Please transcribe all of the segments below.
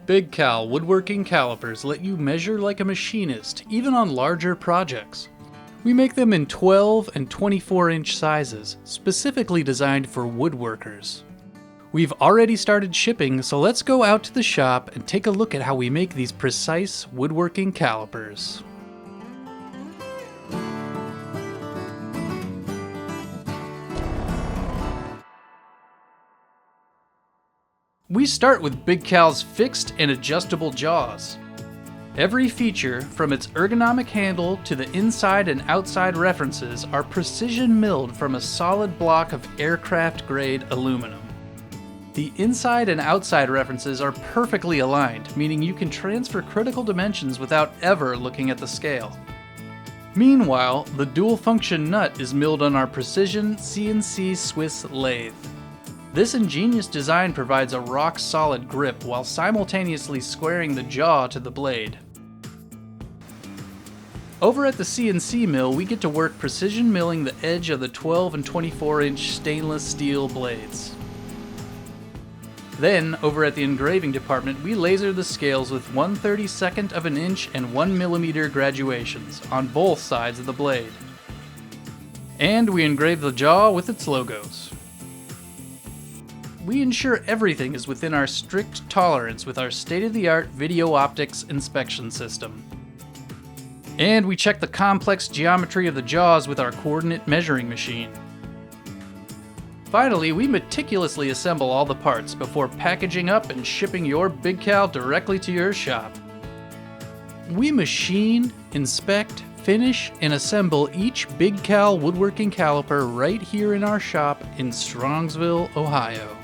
BigCal Woodworking Calipers let you measure like a machinist, even on larger projects. We make them in 12 and 24-inch sizes, specifically designed for woodworkers. We've already started shipping, so let's go out to the shop and take a look at how we make these precise woodworking calipers. We start with BigCal's fixed and adjustable jaws. Every feature, from its ergonomic handle to the inside and outside references, are precision milled from a solid block of aircraft-grade aluminum. The inside and outside references are perfectly aligned, meaning you can transfer critical dimensions without ever looking at the scale. Meanwhile, the dual-function nut is milled on our precision CNC Swiss lathe. This ingenious design provides a rock-solid grip while simultaneously squaring the jaw to the blade. Over at the CNC mill, we get to work precision milling the edge of the 12 and 24-inch stainless steel blades. Then, over at the engraving department, we laser the scales with 1/32 of an inch and 1 millimeter graduations on both sides of the blade. And we engrave the jaw with its logos. We ensure everything is within our strict tolerance with our state-of-the-art video optics inspection system. And we check the complex geometry of the jaws with our coordinate measuring machine. Finally, we meticulously assemble all the parts before packaging up and shipping your BigCal directly to your shop. We machine, inspect, finish, and assemble each BigCal woodworking caliper right here in our shop in Strongsville, Ohio.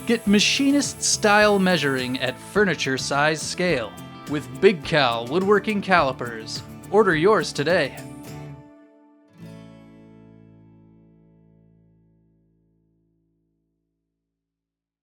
Get machinist-style measuring at furniture-size scale with BigCal Woodworking Calipers. Order yours today.